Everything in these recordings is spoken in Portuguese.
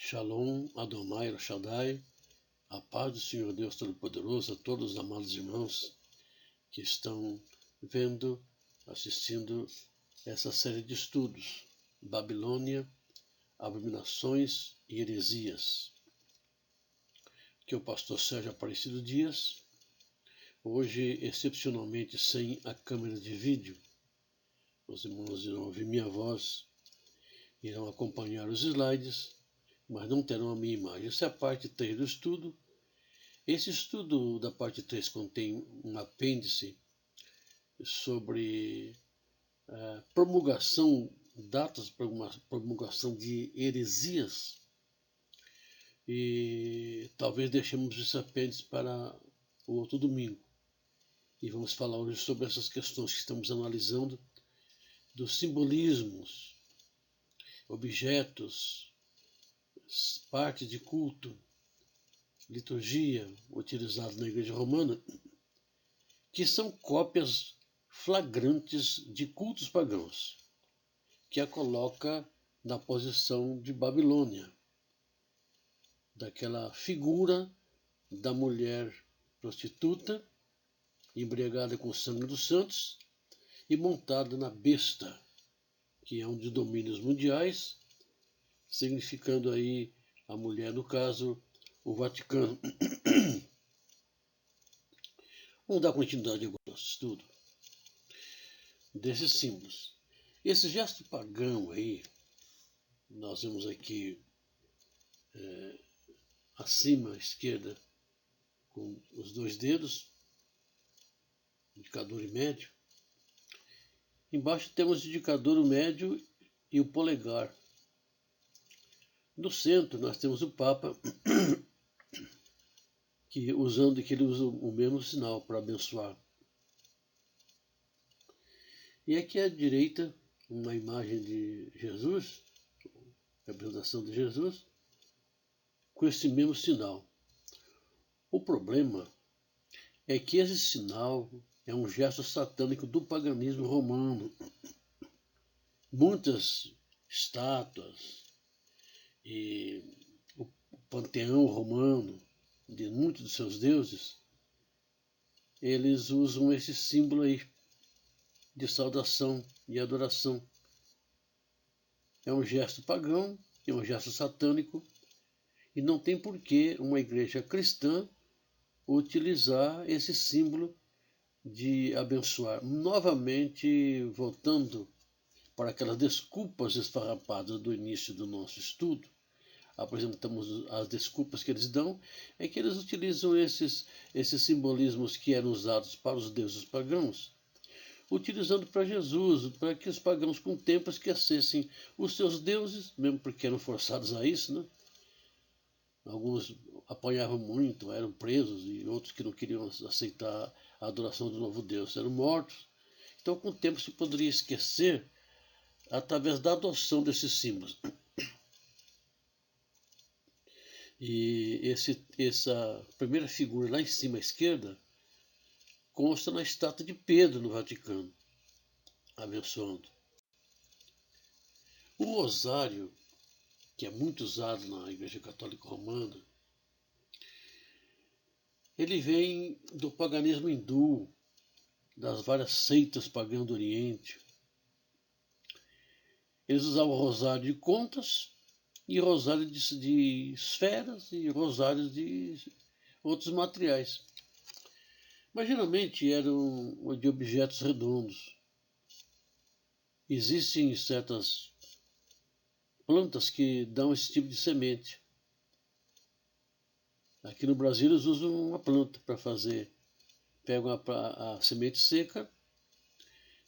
Shalom, Adonai, El Shaddai, a paz do Senhor Deus Todo-Poderoso a todos os amados irmãos que estão assistindo essa série de estudos, Babilônia, Abominações e Heresias, que é o pastor Sérgio Aparecido Dias, hoje excepcionalmente sem a câmera de vídeo. Os irmãos irão ouvir minha voz, irão acompanhar os slides, mas não terão a minha imagem. Essa é a parte 3 do estudo. Esse estudo da parte 3 contém um apêndice sobre datas de promulgação de heresias, e talvez deixemos esse apêndice para o outro domingo. E vamos falar hoje sobre essas questões que estamos analisando, dos simbolismos, objetos, partes de culto, liturgia utilizados na Igreja Romana, que são cópias flagrantes de cultos pagãos, que a coloca na posição de Babilônia, daquela figura da mulher prostituta, embriagada com o sangue dos santos e montada na besta, que é um dos domínios mundiais, significando aí a mulher, no caso, o Vaticano. Vamos dar continuidade agora ao nosso estudo desses símbolos. Esse gesto pagão aí, nós vemos aqui acima à esquerda, com os dois dedos, indicador e médio. Embaixo temos o indicador, o médio e o polegar. No centro nós temos o Papa, que ele usa o mesmo sinal para abençoar. E aqui à direita, uma imagem de Jesus, representação de Jesus, com esse mesmo sinal. O problema é que esse sinal é um gesto satânico do paganismo romano. Muitas estátuas e o panteão romano de muitos dos seus deuses, eles usam esse símbolo aí de saudação e adoração. É um gesto pagão, é um gesto satânico, e não tem por que uma igreja cristã utilizar esse símbolo de abençoar. Novamente, voltando para aquelas desculpas esfarrapadas do início do nosso estudo, apresentamos as desculpas que eles dão, é que eles utilizam esses simbolismos que eram usados para os deuses pagãos, utilizando para Jesus, para que os pagãos com o tempo esquecessem os seus deuses, mesmo porque eram forçados a isso, né? Alguns apanhavam muito, eram presos, e outros que não queriam aceitar a adoração do novo Deus eram mortos. Então, com o tempo, se poderia esquecer através da adoção desses símbolos. E essa primeira figura lá em cima à esquerda consta na estátua de Pedro no Vaticano, abençoando. O rosário, que é muito usado na Igreja Católica Romana, ele vem do paganismo hindu, das várias seitas pagãs do Oriente. Eles usavam rosário de contas, e rosário de esferas, e rosários de outros materiais. Mas geralmente eram de objetos redondos. Existem certas plantas que dão esse tipo de semente. Aqui no Brasil eles usam uma planta para fazer. Pegam a semente seca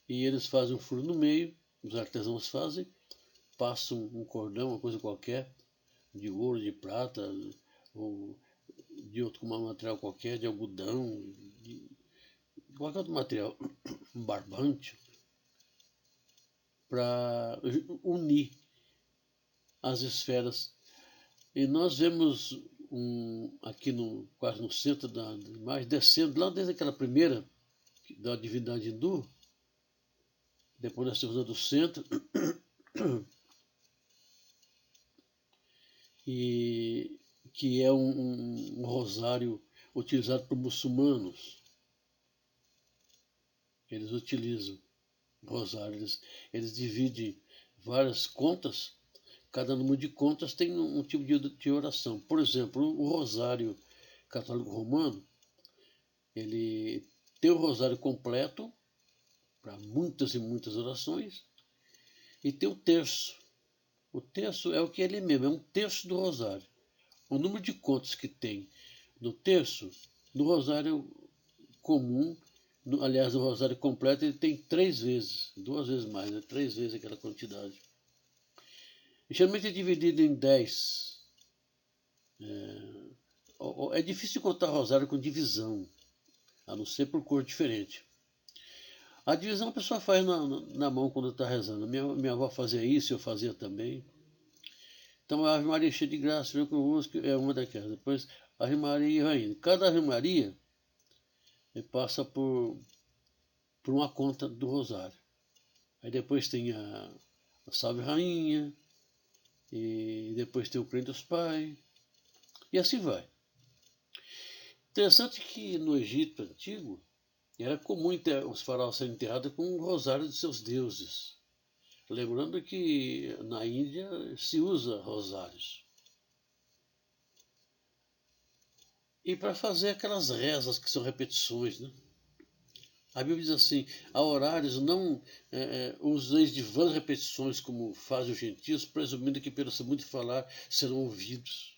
e eles fazem um furo no meio, os artesãos fazem, passam um cordão, uma coisa qualquer, de ouro, de prata, ou de outro material qualquer, de algodão, de qualquer outro material, um barbante, para unir as esferas. E nós vemos aqui quase no centro da imagem, descendo lá desde aquela primeira da divindade hindu, depois nós temos a do centro, e que é um rosário utilizado por muçulmanos. Eles utilizam rosário, eles dividem várias contas, cada número de contas tem um tipo de oração. Por exemplo, o rosário católico romano, ele tem o rosário completo, para muitas e muitas orações, e tem o terço. O terço é o que ele mesmo, é um terço do rosário. O número de contas que tem no terço, no rosário comum, aliás, o rosário completo, ele tem 3 vezes, 2 vezes mais, né? 3 vezes aquela quantidade. E geralmente é dividido em 10. É difícil contar rosário com divisão, a não ser por cor diferente. A divisão a pessoa faz na mão quando está rezando. Minha avó fazia isso, eu fazia também. Então a Ave Maria cheia de graça, veio convosco, é uma daquelas. Depois Ave Maria e Rainha. Cada Ave Maria passa por uma conta do rosário. Aí depois tem a Salve Rainha, e depois tem o Credos Pai, e assim vai. Interessante que no Egito Antigo era comum os faraós serem enterrados com um rosário de seus deuses. Lembrando que na Índia se usa rosários. E para fazer aquelas rezas que são repetições, né? A Bíblia diz assim, há horários não useis de vãs repetições como fazem os gentios, presumindo que pelo seu muito falar serão ouvidos.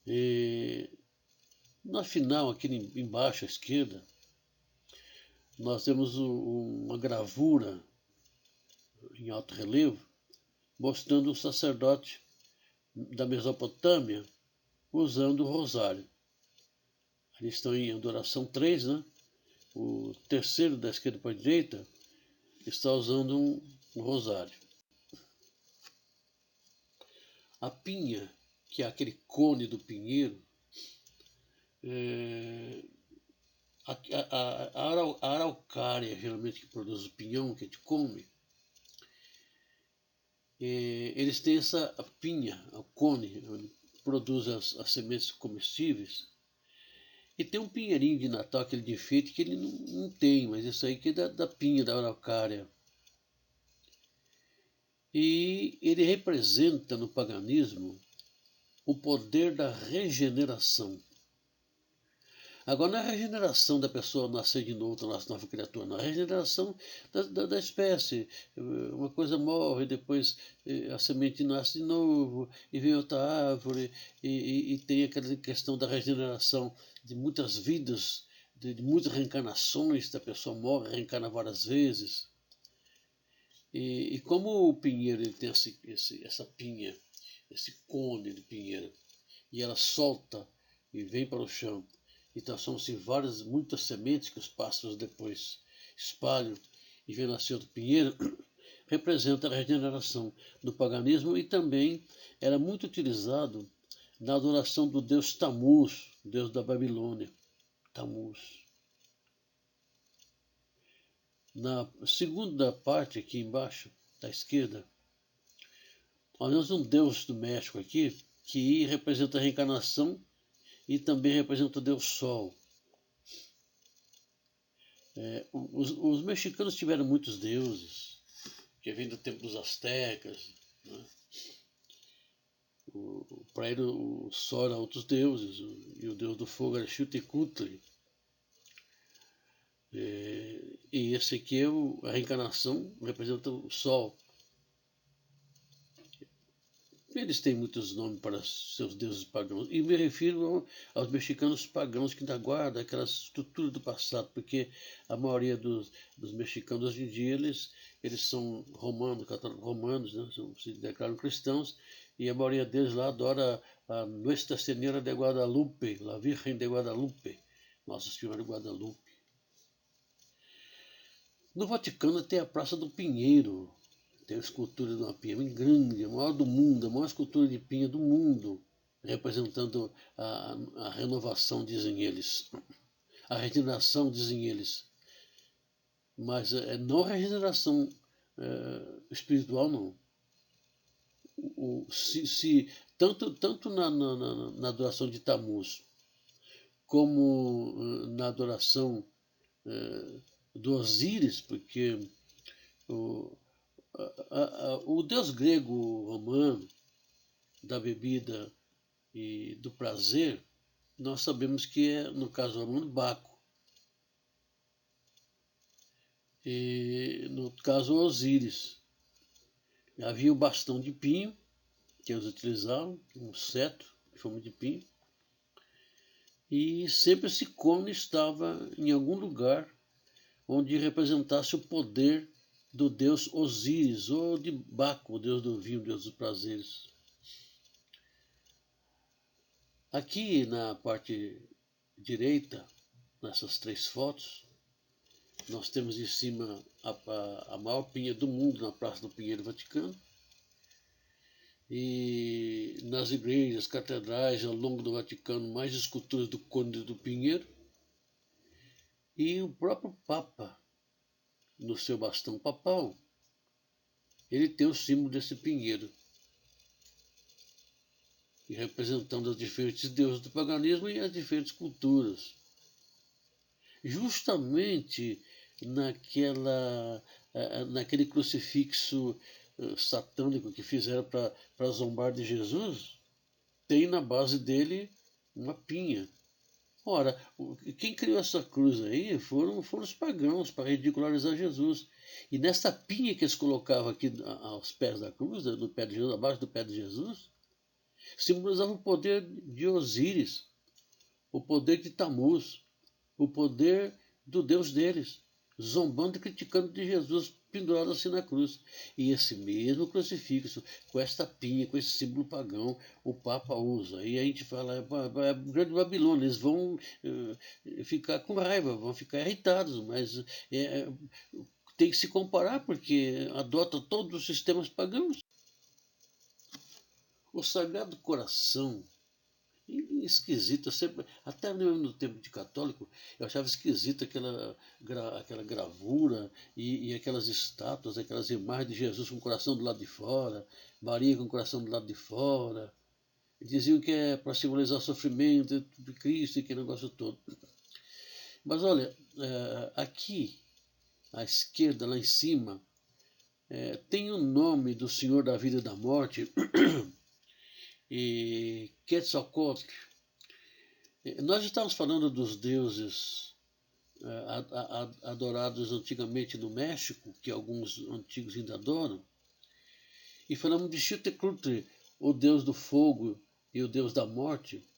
E na final, aqui embaixo à esquerda, nós temos uma gravura em alto relevo mostrando o sacerdote da Mesopotâmia usando o rosário. Eles estão em adoração 3, né? O terceiro da esquerda para a direita está usando um rosário. A pinha, que é aquele cone do pinheiro, a araucária, geralmente que produz o pinhão que a gente come, eles têm essa pinha, o cone, onde produz as sementes comestíveis. E tem um pinheirinho de Natal, aquele de enfeite, que ele não tem, mas isso aí que é da pinha, da araucária. E ele representa no paganismo o poder da regeneração. Agora, não é a regeneração da pessoa nascer de novo, nascer nova criatura, não. É a regeneração da espécie. Uma coisa morre, depois a semente nasce de novo, e vem outra árvore, e tem aquela questão da regeneração de muitas vidas, de muitas reencarnações, da pessoa morre, reencarna várias vezes. E como o pinheiro ele tem essa pinha, esse cone de pinheiro, e ela solta e vem para o chão, e transformam-se em muitas sementes que os pássaros depois espalham e vem nascer outro pinheiro, representa a regeneração do paganismo e também era muito utilizado na adoração do deus Tammuz, deus da Babilônia. Tammuz. Na segunda parte aqui embaixo, da esquerda, nós temos um deus do México aqui, que representa a reencarnação e também representa o deus Sol. Os mexicanos tiveram muitos deuses, que vem do tempo dos astecas. Né? Para ele o Sol era outros deuses, e o deus do fogo era Xiuhtecutli. E esse aqui é a reencarnação, representa o Sol. Eles têm muitos nomes para seus deuses pagãos. E me refiro aos mexicanos pagãos que ainda guardam aquela estrutura do passado, porque a maioria dos mexicanos hoje em dia, eles são romanos, católicos romanos, né? Se declaram cristãos, e a maioria deles lá adora a Nuestra Senhora de Guadalupe, a Virgem de Guadalupe, Nossa Senhora de Guadalupe. No Vaticano tem a Praça do Pinheiro. Tem a escultura de uma pinha bem grande, a maior do mundo, a maior escultura de pinha do mundo, representando a renovação, dizem eles. A regeneração, dizem eles. Mas não a regeneração espiritual, não. tanto na adoração de Tammuz, como na adoração do Osíris, porque o deus grego romano da bebida e do prazer, nós sabemos que é, no caso romano, Baco. E no caso Osíris, havia o bastão de pinho que eles utilizavam, um cetro de forma de pinho, e sempre esse cone estava em algum lugar onde representasse o poder do deus Osíris, ou de Baco, o deus do vinho, o deus dos prazeres. Aqui na parte direita, nessas três fotos, nós temos em cima a maior pinha do mundo na Praça do Pinheiro Vaticano. E nas igrejas, catedrais ao longo do Vaticano, mais esculturas do Conde do Pinheiro. E o próprio Papa, no seu bastão papal, ele tem o símbolo desse pinheiro, representando os diferentes deuses do paganismo e as diferentes culturas. Justamente naquele crucifixo satânico que fizeram para zombar de Jesus, tem na base dele uma pinha. Ora, quem criou essa cruz aí foram os pagãos para ridicularizar Jesus. E nessa pinha que eles colocavam aqui aos pés da cruz, no pé de Jesus, abaixo do pé de Jesus, simbolizava o poder de Osíris, o poder de Tammuz, o poder do Deus deles, zombando e criticando de Jesus pendurado assim na cruz. E esse mesmo crucifixo, com esta pinha, com esse símbolo pagão, o Papa usa. E a gente fala, é grande Babilônia, eles vão ficar com raiva, vão ficar irritados, mas tem que se comparar, porque adota todos os sistemas pagãos. O Sagrado Coração, esquisito, até mesmo no tempo de católico, eu achava esquisito aquela gravura e aquelas estátuas, aquelas imagens de Jesus com o coração do lado de fora, Maria com o coração do lado de fora. Diziam que é para simbolizar o sofrimento de Cristo e aquele negócio todo. Mas olha, aqui à esquerda, lá em cima, tem o nome do Senhor da vida e da morte, e Quetzalcoatl. Nós estamos falando dos deuses adorados antigamente no México, que alguns antigos ainda adoram, e falamos de Xiuhtecutli, o deus do fogo e o deus da morte,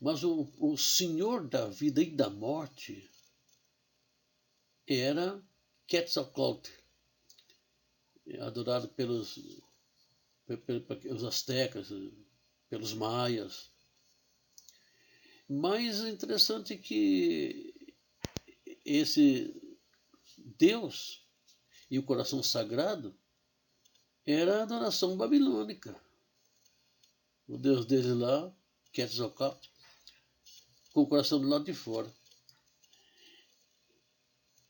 mas o Senhor da vida e da morte era Quetzalcoatl, adorado pelos astecas, pelos maias. Mas é interessante que esse Deus e o coração sagrado era a adoração babilônica. O Deus deles lá, Quetzalcoatl, com o coração do lado de fora.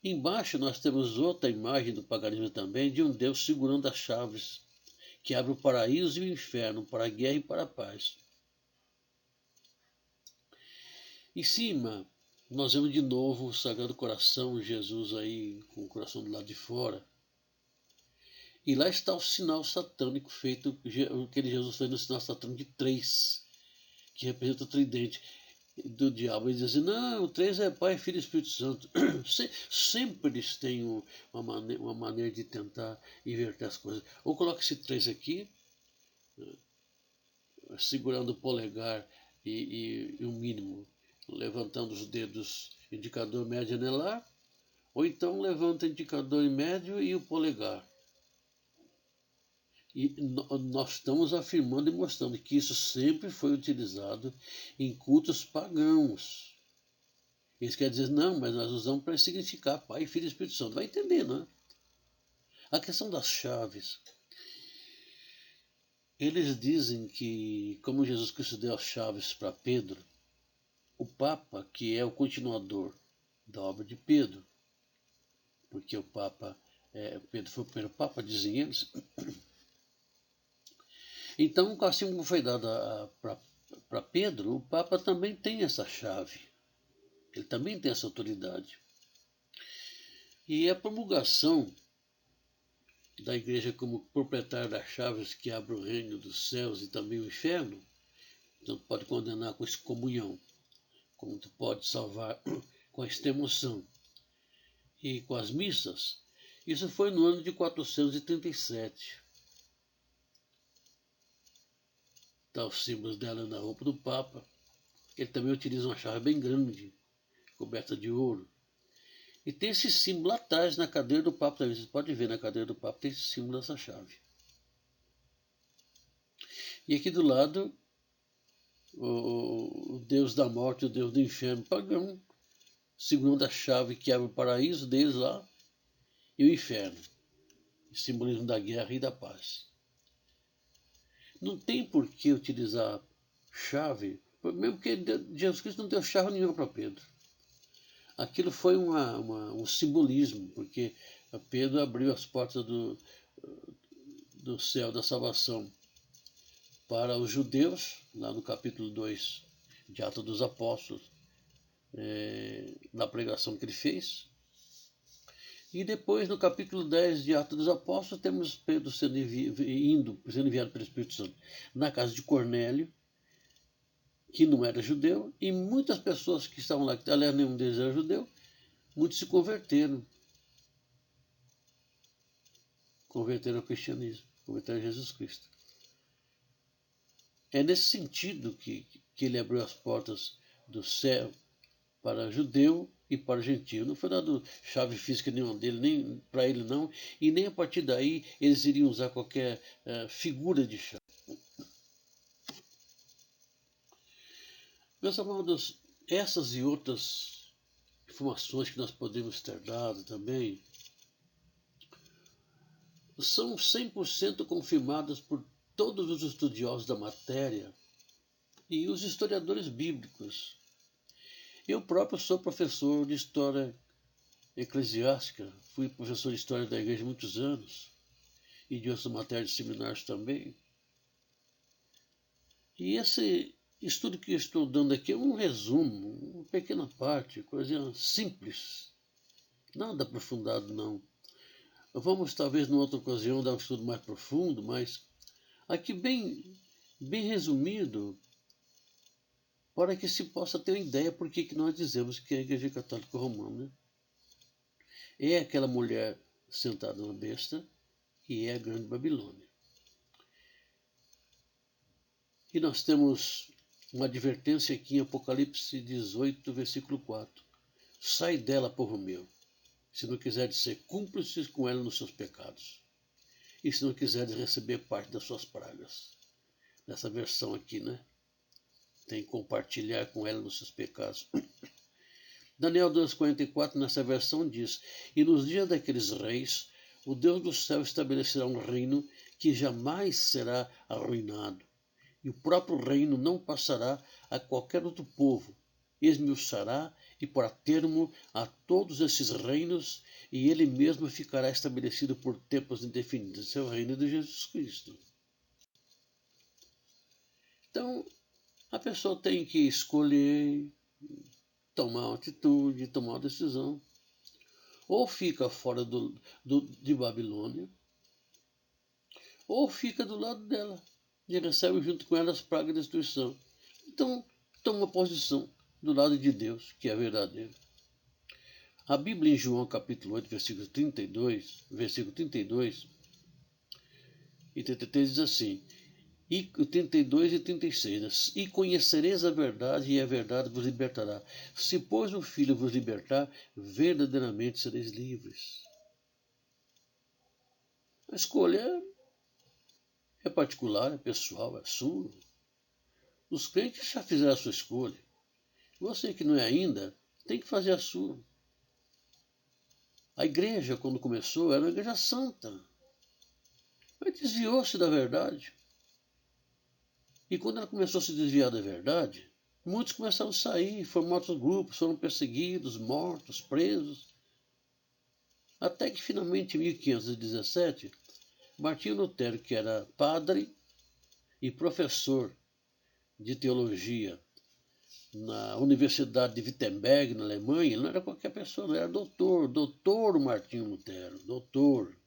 Embaixo nós temos outra imagem do paganismo também, de um Deus segurando as chaves, que abre o paraíso e o inferno, para a guerra e para a paz. Em cima, nós vemos de novo o Sagrado Coração, Jesus aí com o coração do lado de fora. E lá está o sinal satânico feito, aquele Jesus fez no sinal satânico de 3, que representa o tridente do diabo. Ele diz assim, não, o 3 é Pai, Filho e Espírito Santo. Sempre eles têm uma maneira de tentar inverter as coisas. Ou coloca esse 3 aqui, segurando o polegar e o mínimo, levantando os dedos indicador, médio e anelar, ou então levanta o indicador e médio e o polegar. E nós estamos afirmando e mostrando que isso sempre foi utilizado em cultos pagãos. Isso quer dizer, não, mas nós usamos para significar Pai, Filho e Espírito Santo. Vai entender, não é? A questão das chaves. Eles dizem que, como Jesus Cristo deu as chaves para Pedro, o Papa, que é o continuador da obra de Pedro, porque o Papa, Pedro foi o primeiro Papa, dizem eles, Então, assim como foi dada para Pedro, o Papa também tem essa chave. Ele também tem essa autoridade. E a promulgação da Igreja como proprietária das chaves que abre o reino dos céus e também o inferno, então pode condenar com excomunhão, como tu pode salvar com a extremoção e com as missas. Isso foi no ano de 437. Está os símbolos dela na roupa do Papa. Ele também utiliza uma chave bem grande, coberta de ouro. E tem esse símbolo lá atrás na cadeira do Papa também. Vocês podem ver na cadeira do Papa, tem esse símbolo dessa chave. E aqui do lado, o Deus da morte, o Deus do inferno pagão, segurando a chave que abre o paraíso deles lá e o inferno. O simbolismo da guerra e da paz. Não tem por que utilizar chave, mesmo que Jesus Cristo não deu chave nenhuma para Pedro. Aquilo foi um simbolismo, porque Pedro abriu as portas do céu da salvação para os judeus, lá no capítulo 2 de Atos dos Apóstolos, na pregação que ele fez. E depois, no capítulo 10 de Atos dos Apóstolos, temos Pedro sendo enviado pelo Espírito Santo na casa de Cornélio, que não era judeu, e muitas pessoas que estavam lá, aliás, nenhum deles era judeu, muitos se converteram ao cristianismo, converteram a Jesus Cristo. É nesse sentido que ele abriu as portas do céu para judeu e para gentio. Não foi dado chave física nenhuma dele, nem para ele não, e nem a partir daí eles iriam usar qualquer figura de chave. Meus amados, essas e outras informações que nós podemos ter dado também são 100% confirmadas por todos os estudiosos da matéria e os historiadores bíblicos. Eu próprio sou professor de história eclesiástica, fui professor de história da igreja há muitos anos e de outras matérias de seminários também. E esse estudo que eu estou dando aqui é um resumo, uma pequena parte, coisa simples, nada aprofundado não. Vamos talvez numa outra ocasião dar um estudo mais profundo, mas aqui bem resumido, para que se possa ter uma ideia por que nós dizemos que é a Igreja Católica Romana, né? É aquela mulher sentada na besta e é a Grande Babilônia. E nós temos uma advertência aqui em Apocalipse 18, versículo 4. Sai dela, povo meu, se não quiseres ser cúmplices com ela nos seus pecados, e se não quiseres receber parte das suas pragas. Nessa versão aqui, né? Tem que compartilhar com ela nos seus pecados. Daniel 2,44, nessa versão, diz: E nos dias daqueles reis, o Deus do céu estabelecerá um reino que jamais será arruinado, e o próprio reino não passará a qualquer outro povo. Esmiuçará e porá termo a todos esses reinos, e ele mesmo ficará estabelecido por tempos indefinidos. Esse é o reino de Jesus Cristo. Então, a pessoa tem que escolher, tomar uma atitude, tomar uma decisão. Ou fica fora de Babilônia, ou fica do lado dela e recebe junto com ela as pragas de destruição. Então, toma uma posição do lado de Deus, que é verdadeiro. A Bíblia em João capítulo 8, versículo 32 e 33 diz assim: e 32 e 36. E conhecereis a verdade, e a verdade vos libertará. Se, pois, o Filho vos libertar, verdadeiramente sereis livres. A escolha é particular, é pessoal, é sua. Os crentes já fizeram a sua escolha. Você que não é ainda, tem que fazer a sua. A igreja, quando começou, era uma igreja santa. Mas desviou-se da verdade. E quando ela começou a se desviar da verdade, muitos começaram a sair, formaram outros grupos, foram perseguidos, mortos, presos. Até que finalmente, em 1517, Martinho Lutero, que era padre, e professor de teologia na Universidade de Wittenberg, na Alemanha. Ele não era qualquer pessoa, não era doutor Martinho Lutero, doutor.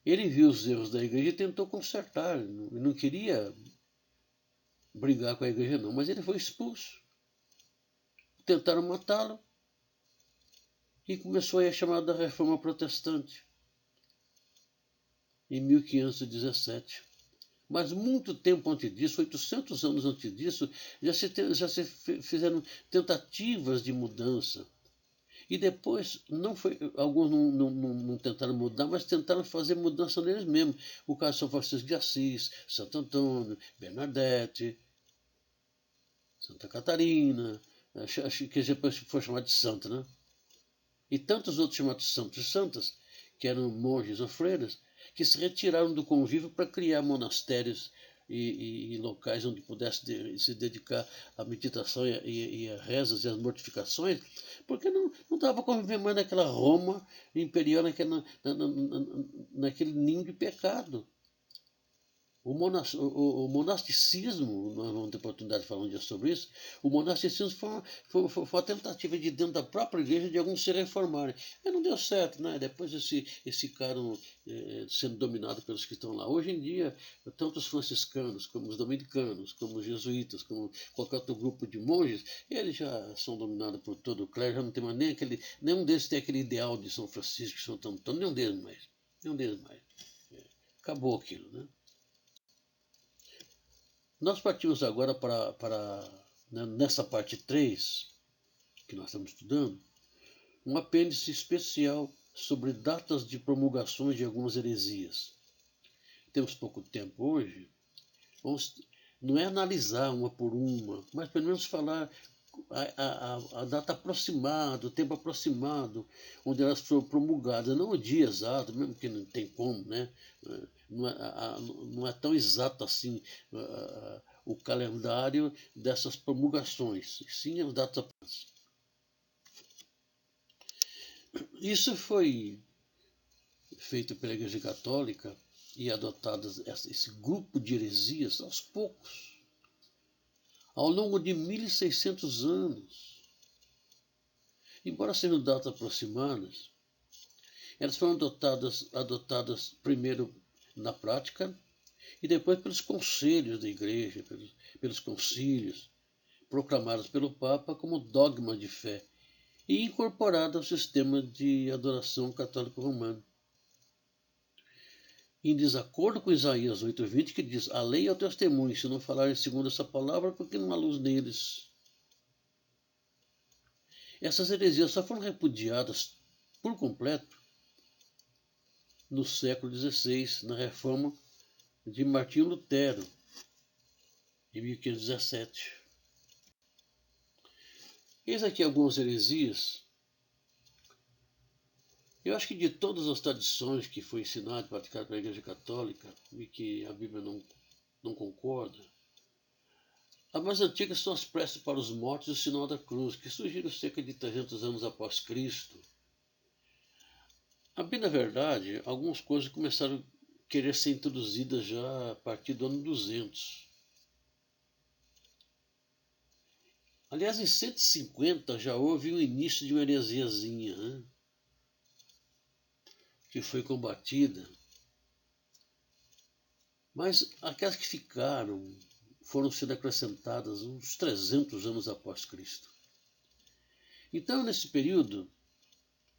Ele viu os erros da igreja e tentou consertar. Ele não queria brigar com a igreja, não, mas ele foi expulso. Tentaram matá-lo e começou aí a chamada Reforma Protestante, em 1517. Mas muito tempo antes disso, 800 anos antes disso, já se fizeram tentativas de mudança. E depois, alguns não tentaram mudar, mas tentaram fazer mudança neles mesmos. O caso de São Francisco de Assis, Santo Antônio, Bernadette, Santa Catarina, que depois foi chamado de santa, né? E tantos outros chamados santos e santas, que eram monges ou freiras, que se retiraram do convívio para criar monastérios e locais onde pudesse se dedicar à meditação e a rezas e às mortificações, porque não dava para conviver mais naquela Roma imperial, naquele ninho de pecado. O monasticismo, nós vamos ter oportunidade de falar um dia sobre isso, o monasticismo foi uma tentativa de dentro da própria igreja de alguns se reformarem. E não deu certo, né? Depois eles ficaram sendo dominados pelos que estão lá. Hoje em dia, tanto os franciscanos, como os dominicanos, como os jesuítas, como qualquer outro grupo de monges, eles já são dominados por todo o clero, já não tem mais nenhum deles tem aquele ideal de São Francisco, São Antônio, nenhum deles mais. Nenhum deles mais. Acabou aquilo, né? Nós partimos agora nessa parte 3, que nós estamos estudando, um apêndice especial sobre datas de promulgações de algumas heresias. Temos pouco tempo hoje, não é analisar uma por uma, mas pelo menos falar a data aproximada, o tempo aproximado, onde elas foram promulgadas, não o dia exato, mesmo que não tem como, né? Não é tão exato assim o calendário dessas promulgações, sim as datas. Isso foi feito pela Igreja Católica e adotado esse grupo de heresias aos poucos, ao longo de 1600 anos. Embora sejam datas aproximadas, elas foram adotadas primeiro na prática e depois pelos conselhos da igreja, pelos concílios, proclamados pelo Papa como dogma de fé e incorporadas ao sistema de adoração católico romano. Em desacordo com Isaías 8:20, que diz: a lei é o testemunho, se não falarem segundo essa palavra, porque não há luz neles. Essas heresias só foram repudiadas por completo no século XVI, na reforma de Martinho Lutero, em 1517. Eis aqui algumas heresias. Eu acho que de todas as tradições que foi ensinado e praticado pela Igreja Católica e que a Bíblia não concorda, as mais antigas são as preces para os mortos e o sinal da cruz, que surgiram cerca de 300 anos após Cristo. A bem na verdade, algumas coisas começaram a querer ser introduzidas já a partir do ano 200. Aliás, em 150 já houve o início de uma heresiazinha, né? Que foi combatida. Mas aquelas que ficaram foram sendo acrescentadas uns 300 anos após Cristo. Então, nesse período,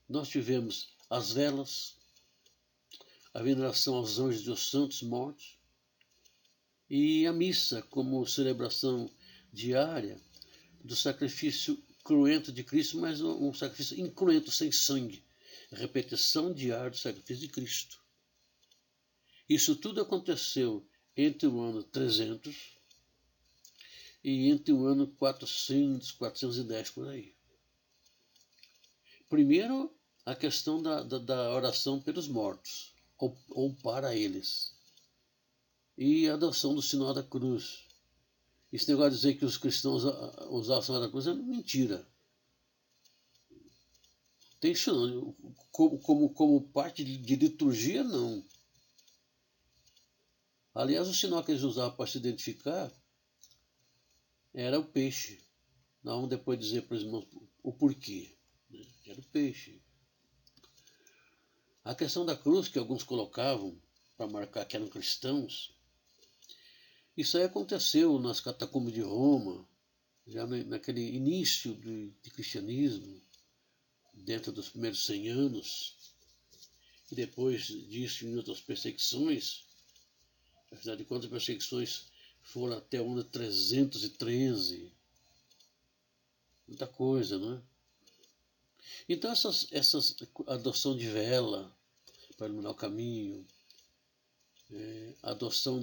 nós tivemos as velas, a veneração aos anjos e aos santos mortos, e a missa como celebração diária do sacrifício cruento de Cristo, mas um sacrifício incruento, sem sangue. A repetição diária do sacrifício de Cristo. Isso tudo aconteceu entre o ano 300 e entre o ano 400, 410, por aí. Primeiro, a questão da oração pelos mortos, ou para eles. E a adoção do sinal da cruz. Esse negócio de dizer que os cristãos usavam o sinal da cruz é mentira. Tem isso não. Como parte de liturgia, não. Aliás, o sinal que eles usavam para se identificar era o peixe. Nós vamos depois dizer para os irmãos o porquê. Né? Era o peixe. A questão da cruz que alguns colocavam para marcar que eram cristãos, isso aí aconteceu nas catacumbas de Roma, já naquele início de cristianismo, dentro dos primeiros 100 anos, e depois disso em outras perseguições. Afinal de contas, as perseguições foram até o ano 313. Muita coisa, não é? Então essas adoção de vela para iluminar o caminho, a adoção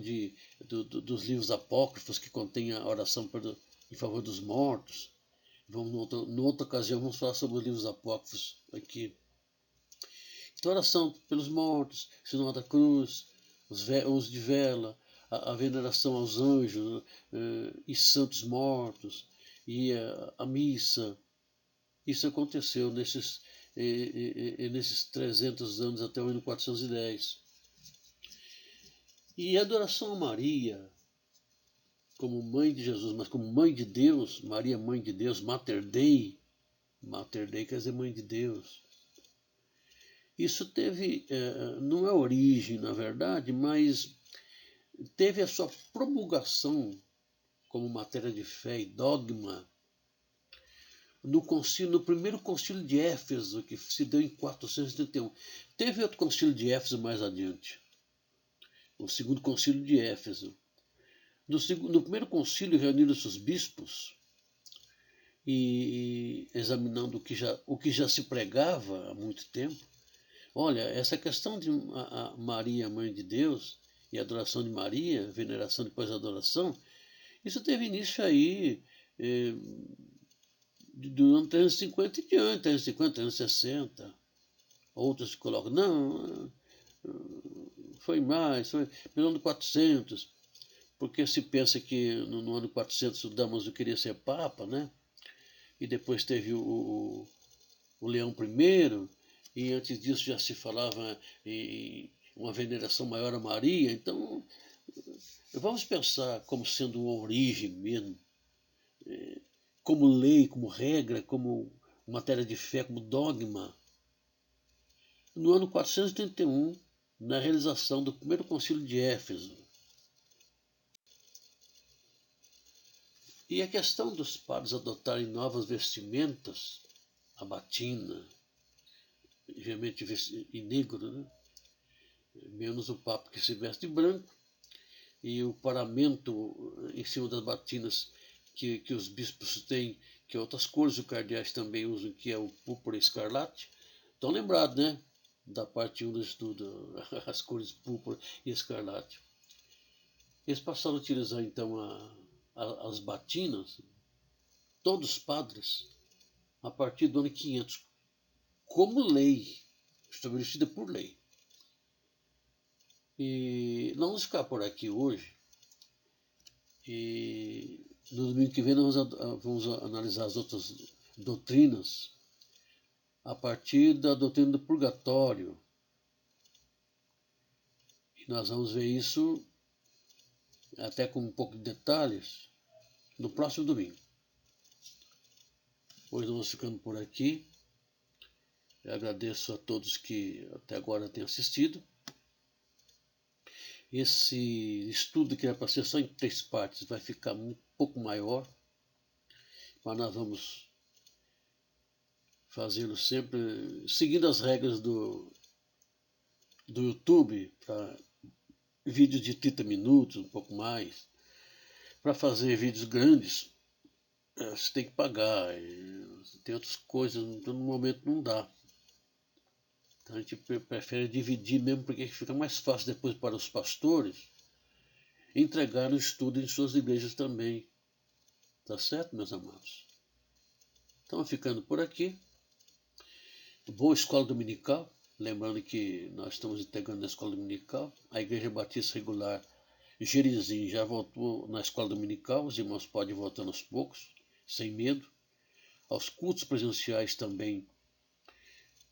dos livros apócrifos que contêm a oração em favor dos mortos. Numa outra ocasião vamos falar sobre os livros apócrifos aqui. Então, oração pelos mortos, sinal da cruz, os de vela, a veneração aos anjos e santos mortos, e a missa. Isso aconteceu nesses 300 anos até o ano 410. E a adoração a Maria, como mãe de Jesus, mas como mãe de Deus, Maria, mãe de Deus, Mater Dei quer dizer mãe de Deus. Isso teve, não é origem, na verdade, mas teve a sua promulgação como matéria de fé e dogma no primeiro concílio de Éfeso, que se deu em 431. Teve outro concílio de Éfeso mais adiante, o segundo concílio de Éfeso. No primeiro concílio reuniram-se os bispos e examinando o que já se pregava há muito tempo. Olha, essa questão de a Maria, Mãe de Deus, e a adoração de Maria, veneração depois da adoração, isso teve início aí do ano 350 e diante, 350, 360. Outros colocam, não, foi mais, foi pelo ano 400, porque se pensa que no ano 400 o Damaso queria ser Papa, né? E depois teve o Leão I, e antes disso já se falava em uma veneração maior a Maria. Então, vamos pensar como sendo uma origem mesmo, como lei, como regra, como matéria de fé, como dogma. No ano 431, na realização do primeiro concílio de Éfeso. E a questão dos padres adotarem novas vestimentas, a batina, geralmente em negro, né? Menos o Papa que se veste de branco, e o paramento em cima das batinas que os bispos têm, que outras cores os cardeais também usam, que é o púrpura escarlate. Estão lembrados, né? Da parte 1 do estudo, as cores púrpura e escarlate. Eles passaram a utilizar então as batinas, todos os padres, a partir do ano 500, como lei, estabelecida por lei. E nós vamos ficar por aqui hoje. E no domingo que vem nós vamos analisar as outras doutrinas a partir da doutrina do purgatório. E nós vamos ver isso até com um pouco de detalhes no próximo domingo. Hoje nós vamos ficando por aqui. Eu agradeço a todos que até agora têm assistido. Esse estudo, que era para ser só em 3 partes, vai ficar um pouco maior, mas nós vamos fazê-lo sempre seguindo as regras do YouTube, para vídeos de 30 minutos, um pouco mais. Para fazer vídeos grandes, você tem que pagar, tem outras coisas, então no momento não dá. Então a gente prefere dividir mesmo, porque fica mais fácil depois para os pastores entregar o estudo em suas igrejas também. Tá certo, meus amados? Estamos ficando por aqui. Boa escola dominical. Lembrando que nós estamos integrando na escola dominical. A Igreja Batista Regular Gerizim já voltou na escola dominical. Os irmãos podem voltar aos poucos, sem medo. Aos cultos presenciais também,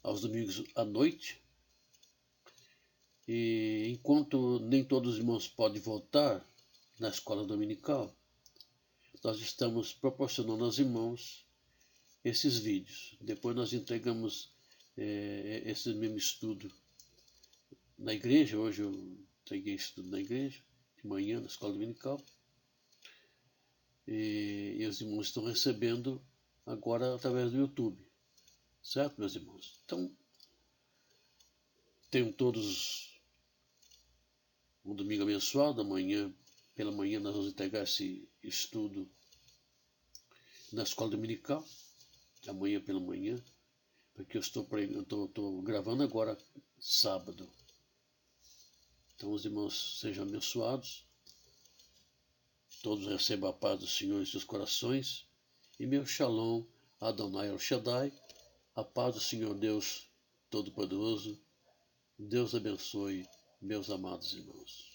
aos domingos à noite. E enquanto nem todos os irmãos podem voltar na escola dominical, nós estamos proporcionando aos irmãos esses vídeos. Depois nós entregamos esse mesmo estudo na igreja. Hoje eu entreguei estudo na igreja, de manhã, na escola dominical. E os irmãos estão recebendo agora através do YouTube. Certo, meus irmãos? Então, tenham todos um domingo abençoado. Pela manhã nós vamos entregar esse estudo na escola dominical. Amanhã pela manhã. Porque eu estou gravando agora, sábado. Então os irmãos sejam abençoados. Todos recebam a paz do Senhor em seus corações. E meu Shalom, Adonai El Shaddai, a paz do Senhor Deus Todo-Poderoso. Deus abençoe, meus amados irmãos.